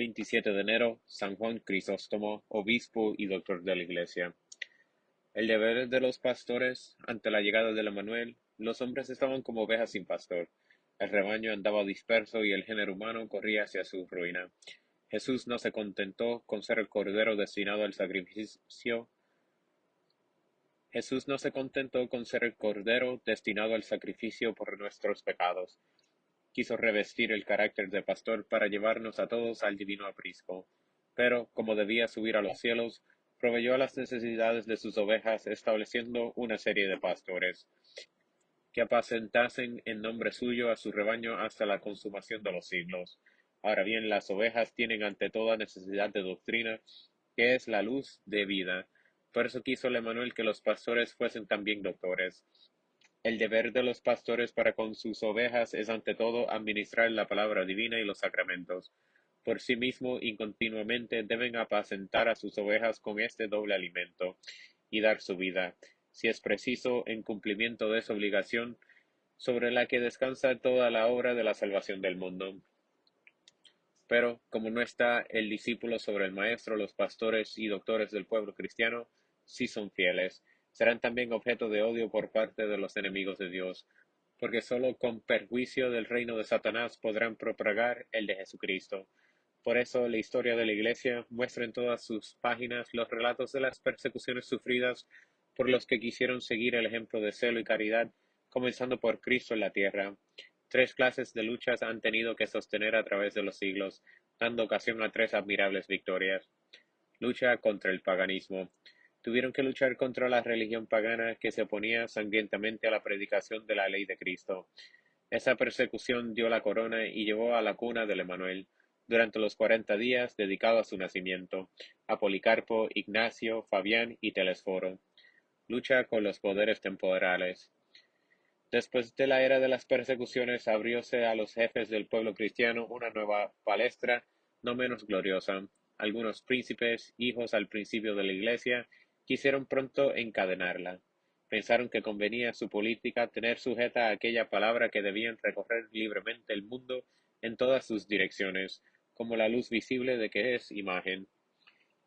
27 de enero, San Juan Crisóstomo, obispo y doctor de la Iglesia. El deber de los pastores ante la llegada del Emmanuel. Los hombres estaban como ovejas sin pastor. El rebaño andaba disperso y el género humano corría hacia su ruina. Jesús no se contentó con ser el cordero destinado al sacrificio. Jesús no se contentó con ser el cordero destinado al sacrificio por nuestros pecados. Quiso revestir el carácter de pastor para llevarnos a todos al divino aprisco. Pero, como debía subir a los cielos, proveyó a las necesidades de sus ovejas, estableciendo una serie de pastores, que apacentasen en nombre suyo a su rebaño hasta la consumación de los siglos. Ahora bien, las ovejas tienen ante toda necesidad de doctrina, que es la luz de vida. Por eso quiso el Emmanuel que los pastores fuesen también doctores. El deber de los pastores para con sus ovejas es ante todo administrar la palabra divina y los sacramentos. Por sí mismo y continuamente deben apacentar a sus ovejas con este doble alimento, y dar su vida, si es preciso, en cumplimiento de esa obligación, sobre la que descansa toda la obra de la salvación del mundo. Pero, como no está el discípulo sobre el maestro, los pastores y doctores del pueblo cristiano sí son fieles. Serán también objeto de odio por parte de los enemigos de Dios, porque sólo con perjuicio del reino de Satanás podrán propagar el de Jesucristo. Por eso la historia de la Iglesia muestra en todas sus páginas los relatos de las persecuciones sufridas por los que quisieron seguir el ejemplo de celo y caridad, comenzando por Cristo en la tierra. Tres clases de luchas han tenido que sostener a través de los siglos, dando ocasión a tres admirables victorias. Lucha contra el paganismo. Tuvieron que luchar contra la religión pagana que se oponía sangrientamente a la predicación de la ley de Cristo. Esa persecución dio la corona y llevó a la cuna del Emmanuel, durante los 40 días dedicados a su nacimiento, a Policarpo, Ignacio, Fabián y Telesforo. Lucha con los poderes temporales. Después de la era de las persecuciones, abrióse a los jefes del pueblo cristiano una nueva palestra, no menos gloriosa. Algunos príncipes, hijos al principio de la Iglesia, quisieron pronto encadenarla. Pensaron que convenía a su política tener sujeta a aquella palabra que debían recorrer libremente el mundo en todas sus direcciones, como la luz visible de que es imagen.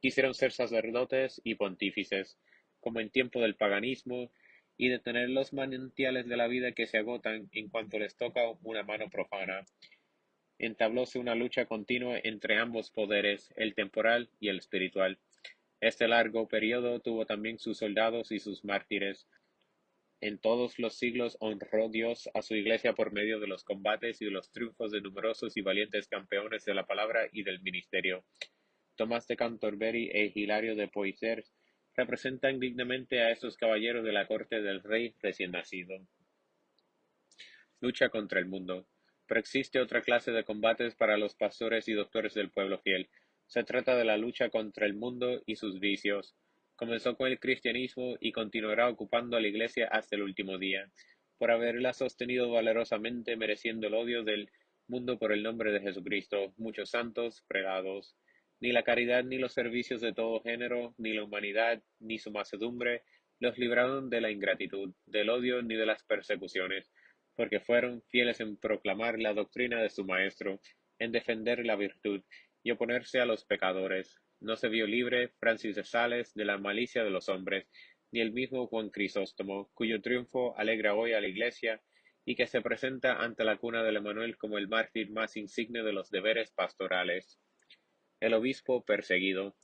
Quisieron ser sacerdotes y pontífices, como en tiempo del paganismo, y detener los manantiales de la vida que se agotan en cuanto les toca una mano profana. Entablóse una lucha continua entre ambos poderes, el temporal y el espiritual. Este largo periodo tuvo también sus soldados y sus mártires. En todos los siglos honró Dios a su Iglesia por medio de los combates y de los triunfos de numerosos y valientes campeones de la palabra y del ministerio. Tomás de Canterbury e Hilario de Poitiers representan dignamente a esos caballeros de la corte del rey recién nacido. Lucha contra el mundo. Pero existe otra clase de combates para los pastores y doctores del pueblo fiel. Se trata de la lucha contra el mundo y sus vicios. Comenzó con el cristianismo y continuará ocupando a la Iglesia hasta el último día, por haberla sostenido valerosamente, mereciendo el odio del mundo por el nombre de Jesucristo, muchos santos, prelados. Ni la caridad ni los servicios de todo género, ni la humanidad, ni su mansedumbre, los libraron de la ingratitud, del odio ni de las persecuciones, porque fueron fieles en proclamar la doctrina de su Maestro, en defender la virtud y oponerse a los pecadores. No se vio libre Francis de Sales de la malicia de los hombres, ni el mismo Juan Crisóstomo, cuyo triunfo alegra hoy a la Iglesia y que se presenta ante la cuna del Emmanuel como el mártir más insigne de los deberes pastorales. El obispo perseguido,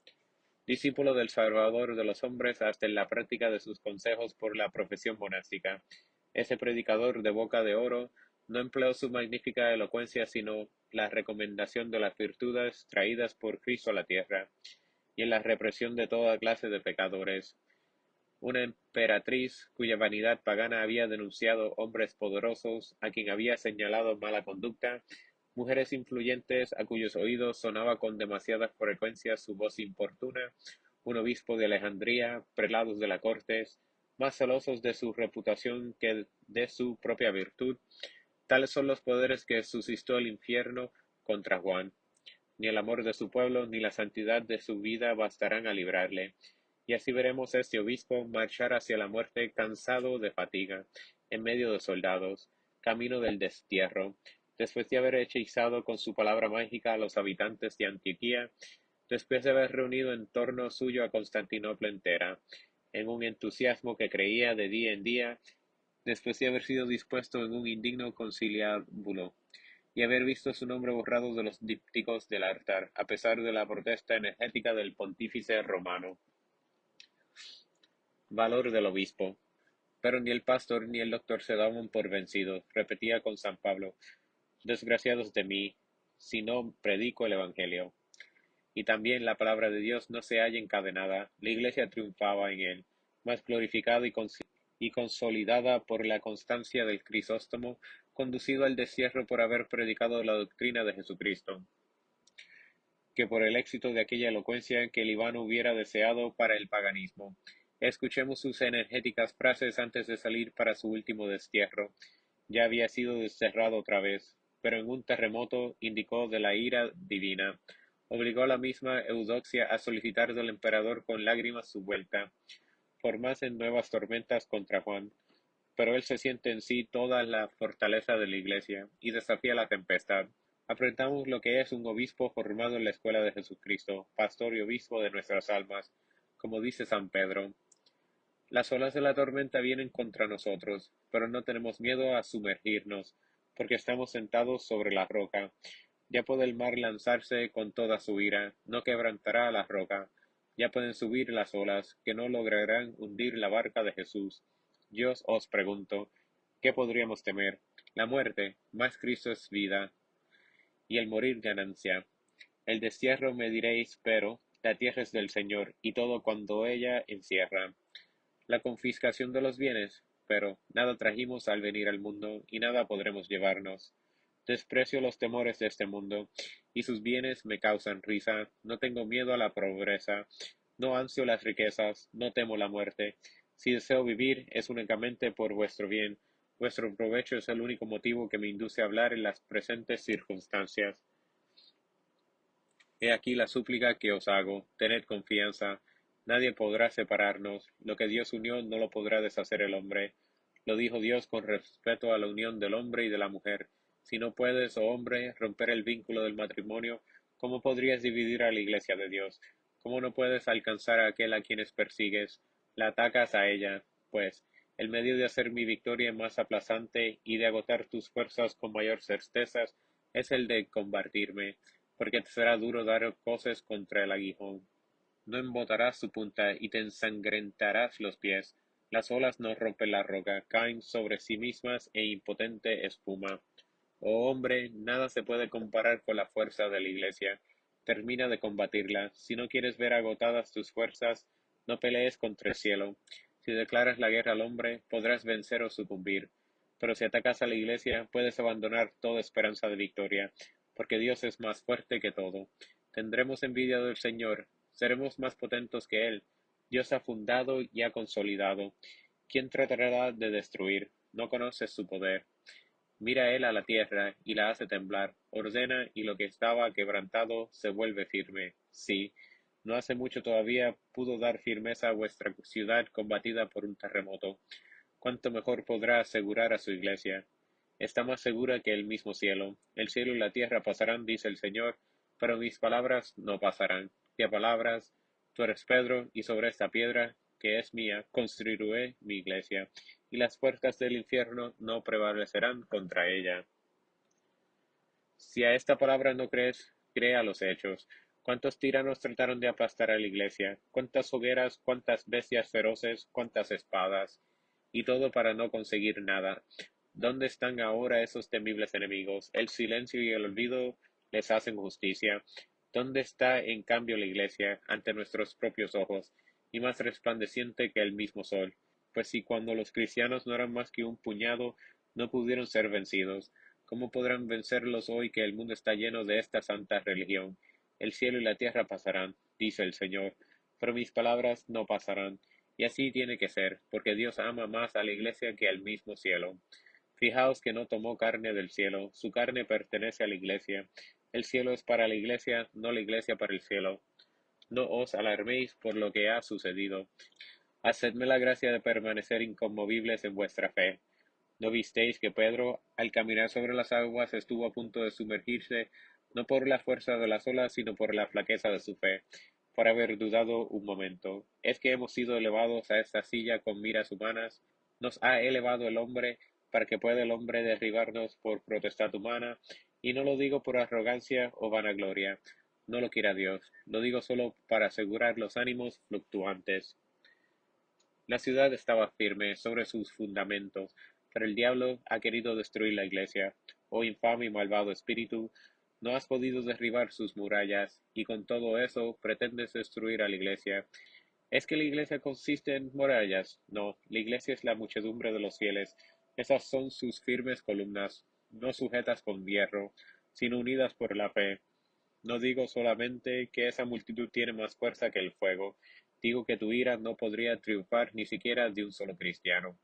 discípulo del Salvador de los hombres hasta en la práctica de sus consejos por la profesión monástica. Ese predicador de boca de oro no empleó su magnífica elocuencia sino la recomendación de las virtudes traídas por Cristo a la tierra, y en la represión de toda clase de pecadores. Una emperatriz cuya vanidad pagana había denunciado hombres poderosos a quien había señalado mala conducta, mujeres influyentes a cuyos oídos sonaba con demasiada frecuencia su voz importuna, un obispo de Alejandría, prelados de la corte, más celosos de su reputación que de su propia virtud. Tales son los poderes que suscitó el infierno contra Juan. Ni el amor de su pueblo ni la santidad de su vida bastarán a librarle. Y así veremos a este obispo marchar hacia la muerte cansado de fatiga, en medio de soldados, camino del destierro, Después de haber hechizado con su palabra mágica a los habitantes de Antioquía, después de haber reunido en torno suyo a Constantinopla entera, en un entusiasmo que creía de día en día, después de haber sido dispuesto en un indigno conciliábulo, y haber visto su nombre borrado de los dípticos del altar, a pesar de la protesta enérgica del pontífice romano. Valor del obispo. Pero ni el pastor ni el doctor se daban por vencidos, repetía con San Pablo, desgraciados de mí, si no predico el Evangelio. Y también la palabra de Dios no se halla encadenada, la Iglesia triunfaba en él, más glorificada y consolidada por la constancia del Crisóstomo, conducido al destierro por haber predicado la doctrina de Jesucristo, que por el éxito de aquella elocuencia que Libano hubiera deseado para el paganismo. Escuchemos sus energéticas frases antes de salir para su último destierro. Ya había sido desterrado otra vez, pero en un terremoto indicó de la ira divina. Obligó a la misma Eudoxia a solicitar del emperador con lágrimas su vuelta. Formasen nuevas tormentas contra Juan, pero él se siente en sí toda la fortaleza de la Iglesia y desafía la tempestad. Aprendamos lo que es un obispo formado en la escuela de Jesucristo, pastor y obispo de nuestras almas, como dice San Pedro. Las olas de la tormenta vienen contra nosotros, pero no tenemos miedo a sumergirnos, porque estamos sentados sobre la roca. Ya puede el mar lanzarse con toda su ira, no quebrantará la roca. Ya pueden subir las olas, que no lograrán hundir la barca de Jesús. Yo os pregunto, ¿qué podríamos temer? La muerte, más Cristo es vida, y el morir ganancia. El destierro me diréis, pero la tierra es del Señor, y todo cuanto ella encierra. La confiscación de los bienes, pero nada trajimos al venir al mundo, y nada podremos llevarnos. Desprecio los temores de este mundo, y sus bienes me causan risa. No tengo miedo a la pobreza, no ansio las riquezas, no temo la muerte. Si deseo vivir, es únicamente por vuestro bien. Vuestro provecho es el único motivo que me induce a hablar en las presentes circunstancias. He aquí la súplica que os hago, tened confianza, nadie podrá separarnos, lo que Dios unió no lo podrá deshacer el hombre. Lo dijo Dios con respeto a la unión del hombre y de la mujer. Si no puedes, oh hombre, romper el vínculo del matrimonio, ¿cómo podrías dividir a la iglesia de Dios? ¿Cómo no puedes alcanzar a aquel a quienes persigues? La atacas a ella, pues, el medio de hacer mi victoria más aplazante y de agotar tus fuerzas con mayor certezas es el de combatirme, porque te será duro dar coces contra el aguijón. No embotarás su punta y te ensangrentarás los pies. Las olas no rompen la roca, caen sobre sí mismas e impotente espuma. Oh hombre, nada se puede comparar con la fuerza de la Iglesia. Termina de combatirla. Si no quieres ver agotadas tus fuerzas, no pelees contra el cielo. Si declaras la guerra al hombre, podrás vencer o sucumbir. Pero si atacas a la Iglesia, puedes abandonar toda esperanza de victoria, porque Dios es más fuerte que todo. Tendremos envidia del Señor, seremos más potentes que Él. Dios ha fundado y ha consolidado. ¿Quién tratará de destruir? No conoces su poder. Mira él a la tierra, y la hace temblar; ordena, y lo que estaba quebrantado se vuelve firme. Sí, no hace mucho todavía pudo dar firmeza a vuestra ciudad combatida por un terremoto. ¿Cuánto mejor podrá asegurar a su iglesia? Está más segura que el mismo cielo. El cielo y la tierra pasarán, dice el Señor, pero mis palabras no pasarán. ¿Qué palabras? Tú eres Pedro, y sobre esta piedra, que es mía, construiré mi iglesia, y las puertas del infierno no prevalecerán contra ella. Si a esta palabra no crees, cree a los hechos. ¿Cuántos tiranos trataron de aplastar a la iglesia? ¿Cuántas hogueras, cuántas bestias feroces, cuántas espadas? Y todo para no conseguir nada. ¿Dónde están ahora esos temibles enemigos? El silencio y el olvido les hacen justicia. ¿Dónde está en cambio la iglesia ante nuestros propios ojos, y más resplandeciente que el mismo sol? Pues si cuando los cristianos no eran más que un puñado, no pudieron ser vencidos, ¿cómo podrán vencerlos hoy que el mundo está lleno de esta santa religión? El cielo y la tierra pasarán, dice el Señor, pero mis palabras no pasarán. Y así tiene que ser, porque Dios ama más a la iglesia que al mismo cielo. Fijaos que no tomó carne del cielo, su carne pertenece a la iglesia. El cielo es para la iglesia, no la iglesia para el cielo. No os alarméis por lo que ha sucedido. Hacedme la gracia de permanecer inconmovibles en vuestra fe. ¿No visteis que Pedro, al caminar sobre las aguas, estuvo a punto de sumergirse, no por la fuerza de las olas, sino por la flaqueza de su fe, por haber dudado un momento? ¿Es que hemos sido elevados a esta silla con miras humanas? ¿Nos ha elevado el hombre para que pueda el hombre derribarnos por potestad humana? Y no lo digo por arrogancia o vanagloria, no lo quiera Dios, lo digo solo para asegurar los ánimos fluctuantes. La ciudad estaba firme sobre sus fundamentos, pero el diablo ha querido destruir la iglesia. Oh infame y malvado espíritu, no has podido derribar sus murallas, y con todo eso pretendes destruir a la iglesia. ¿Es que la iglesia consiste en murallas? No, la iglesia es la muchedumbre de los fieles. Esas son sus firmes columnas, no sujetas con hierro, sino unidas por la fe. No digo solamente que esa multitud tiene más fuerza que el fuego, digo que tu ira no podría triunfar ni siquiera de un solo cristiano.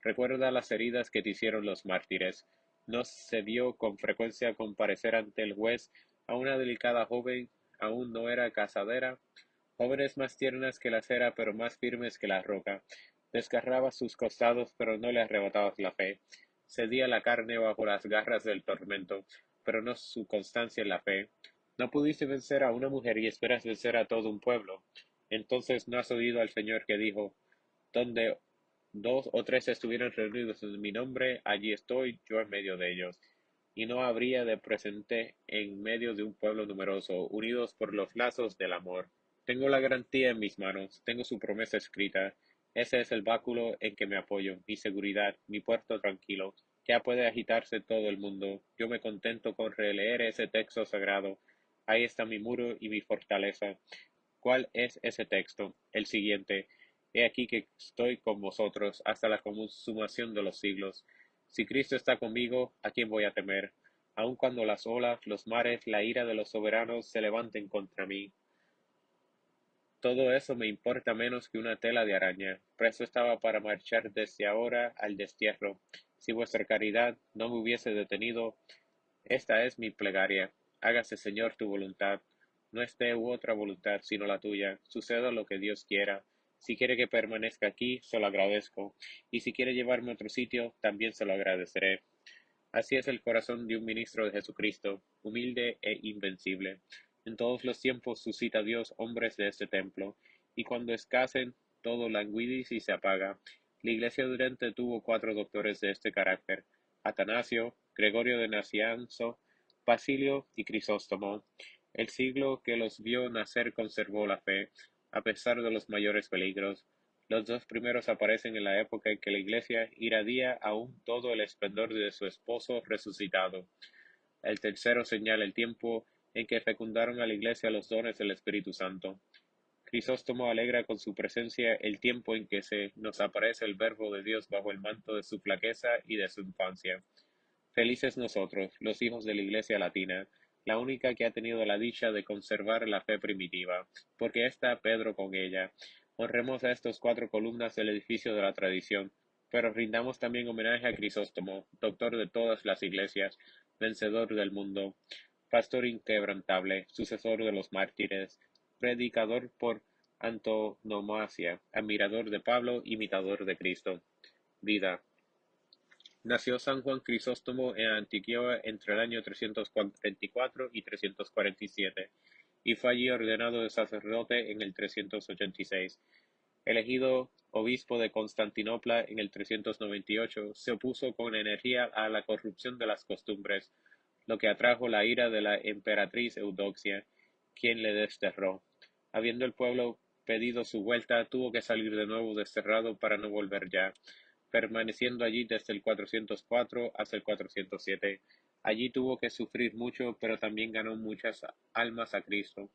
Recuerda las heridas que te hicieron los mártires. ¿No se vio con frecuencia comparecer ante el juez a una delicada joven, aún no era casadera? Jóvenes más tiernas que la cera, pero más firmes que la roca. Desgarrabas sus costados, pero no le arrebatabas la fe. Cedía la carne bajo las garras del tormento, pero no su constancia en la fe. No pudiste vencer a una mujer y esperas vencer a todo un pueblo. Entonces no has oído al Señor que dijo, donde dos o tres estuvieran reunidos en mi nombre, allí estoy yo en medio de ellos. Y no habría de presente en medio de un pueblo numeroso, unidos por los lazos del amor. Tengo la garantía en mis manos, tengo su promesa escrita. Ese es el báculo en que me apoyo, mi seguridad, mi puerto tranquilo. Ya puede agitarse todo el mundo. Yo me contento con releer ese texto sagrado. Ahí está mi muro y mi fortaleza. ¿Cuál es ese texto? El siguiente. He aquí que estoy con vosotros hasta la consumación de los siglos. Si Cristo está conmigo, ¿a quién voy a temer? Aun cuando las olas, los mares, la ira de los soberanos se levanten contra mí. Todo eso me importa menos que una tela de araña. Presto estaba para marchar desde ahora al destierro. Si vuestra caridad no me hubiese detenido, esta es mi plegaria. Hágase, Señor, tu voluntad. No esté u otra voluntad, sino la tuya. Suceda lo que Dios quiera. Si quiere que permanezca aquí, se lo agradezco. Y si quiere llevarme a otro sitio, también se lo agradeceré. Así es el corazón de un ministro de Jesucristo, humilde e invencible. En todos los tiempos suscita Dios hombres de este templo, y cuando escasen, todo languidece y se apaga. La Iglesia durante tuvo 4 doctores de este carácter: Atanasio, Gregorio de Nacianzo, Basilio y Crisóstomo. El siglo que los vio nacer conservó la fe, a pesar de los mayores peligros. Los dos primeros aparecen en la época en que la Iglesia irradia aún todo el esplendor de su esposo resucitado. El tercero señala el tiempo en que fecundaron a la Iglesia los dones del Espíritu Santo. Crisóstomo alegra con su presencia el tiempo en que se nos aparece el Verbo de Dios bajo el manto de su flaqueza y de su infancia. Felices nosotros, los hijos de la Iglesia latina, la única que ha tenido la dicha de conservar la fe primitiva, porque está Pedro con ella. Honremos a estos 4 columnas del edificio de la tradición, pero rindamos también homenaje a Crisóstomo, doctor de todas las iglesias, vencedor del mundo, pastor inquebrantable, sucesor de los mártires, predicador por antonomasia, admirador de Pablo, imitador de Cristo. Vida. Nació San Juan Crisóstomo en Antioquía entre el año 344 y 347, y fue allí ordenado de sacerdote en el 386. Elegido obispo de Constantinopla en el 398, se opuso con energía a la corrupción de las costumbres, lo que atrajo la ira de la emperatriz Eudoxia, quien le desterró. Habiendo el pueblo pedido su vuelta, tuvo que salir de nuevo desterrado para no volver ya, permaneciendo allí desde el 404 hasta el 407. Allí tuvo que sufrir mucho, pero también ganó muchas almas a Cristo.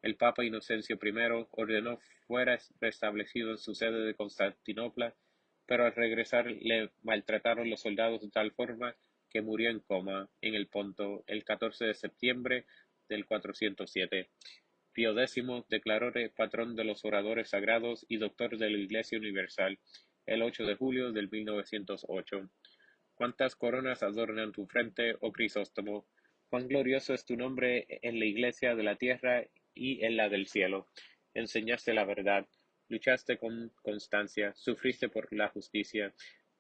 El Papa Inocencio I ordenó fuera restablecido en su sede de Constantinopla, pero al regresar le maltrataron los soldados de tal forma que murió en coma en el Ponto el 14 de septiembre del 407. Pío X declaróle patrón de los oradores sagrados y doctor de la Iglesia Universal el 8 de julio del 1908. ¿Cuántas coronas adornan tu frente, oh Crisóstomo? Cuán glorioso es tu nombre en la iglesia de la tierra y en la del cielo. Enseñaste la verdad, luchaste con constancia, sufriste por la justicia,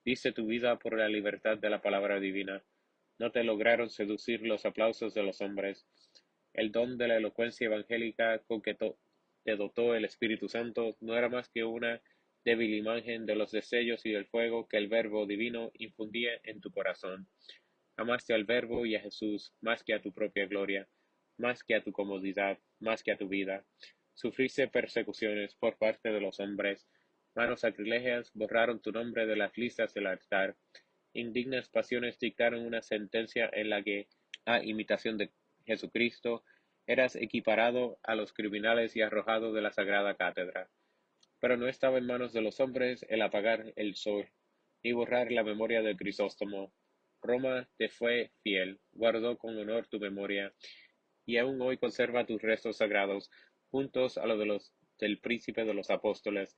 Diste tu vida por la libertad de la palabra divina. No te lograron seducir los aplausos de los hombres. El don de la elocuencia evangélica con que te dotó el Espíritu Santo no era más que una débil imagen de los destellos y del fuego que el Verbo divino infundía en tu corazón. Amaste al Verbo y a Jesús más que a tu propia gloria, más que a tu comodidad, más que a tu vida. Sufriste persecuciones por parte de los hombres. Manos sacrilegias borraron tu nombre de las listas del altar. Indignas pasiones dictaron una sentencia en la que, a imitación de Jesucristo, eras equiparado a los criminales y arrojado de la sagrada cátedra. Pero no estaba en manos de los hombres el apagar el sol, ni borrar la memoria de Crisóstomo. Roma te fue fiel, guardó con honor tu memoria, y aún hoy conserva tus restos sagrados, juntos a los del príncipe de los apóstoles.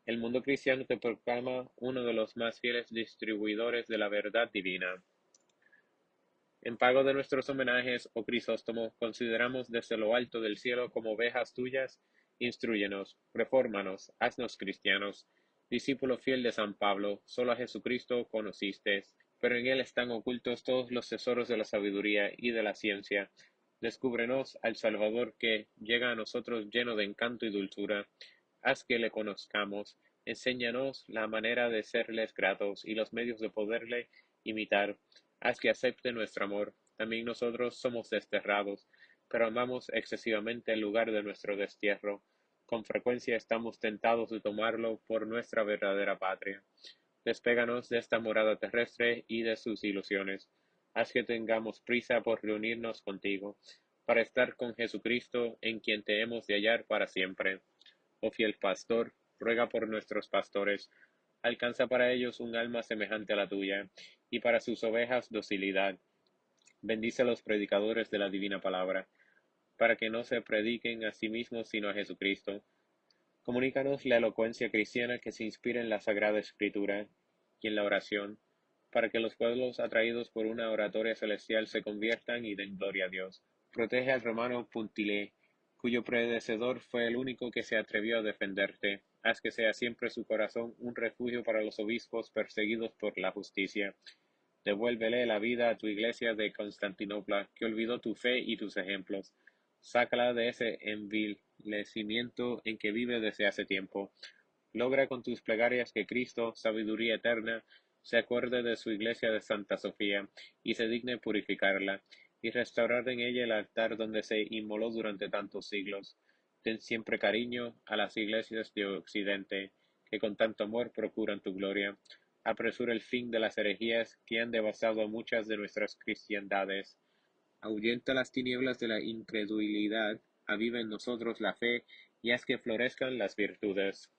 El mundo cristiano te proclama uno de los más fieles distribuidores de la verdad divina. En pago de nuestros homenajes, oh Crisóstomo, consideramos desde lo alto del cielo como ovejas tuyas, instrúyenos, refórmanos, haznos cristianos. Discípulo fiel de San Pablo, solo a Jesucristo conociste, pero en él están ocultos todos los tesoros de la sabiduría y de la ciencia. Descúbrenos al Salvador que llega a nosotros lleno de encanto y dulzura. Haz que le conozcamos, enséñanos la manera de serles gratos y los medios de poderle imitar. Haz que acepte nuestro amor. También nosotros somos desterrados, pero amamos excesivamente el lugar de nuestro destierro. Con frecuencia estamos tentados de tomarlo por nuestra verdadera patria. Despéganos de esta morada terrestre y de sus ilusiones. Haz que tengamos prisa por reunirnos contigo, para estar con Jesucristo, en quien te hemos de hallar para siempre. Oh fiel pastor, ruega por nuestros pastores, alcanza para ellos un alma semejante a la tuya, y para sus ovejas docilidad. Bendice a los predicadores de la divina palabra, para que no se prediquen a sí mismos sino a Jesucristo. Comunícanos la elocuencia cristiana que se inspira en la Sagrada Escritura y en la oración, para que los pueblos atraídos por una oratoria celestial se conviertan y den gloria a Dios. Protege al romano Puntilé, cuyo predecesor fue el único que se atrevió a defenderte. Haz que sea siempre su corazón un refugio para los obispos perseguidos por la justicia. Devuélvele la vida a tu iglesia de Constantinopla, que olvidó tu fe y tus ejemplos. Sácala de ese envilecimiento en que vive desde hace tiempo. Logra con tus plegarias que Cristo, sabiduría eterna, se acuerde de su iglesia de Santa Sofía, y se digne purificarla, y restaurar en ella el altar donde se inmoló durante tantos siglos. Ten siempre cariño a las iglesias de Occidente, que con tanto amor procuran tu gloria. Apresura el fin de las herejías que han devastado muchas de nuestras cristiandades. Ahuyenta las tinieblas de la incredulidad, aviva en nosotros la fe, y haz que florezcan las virtudes.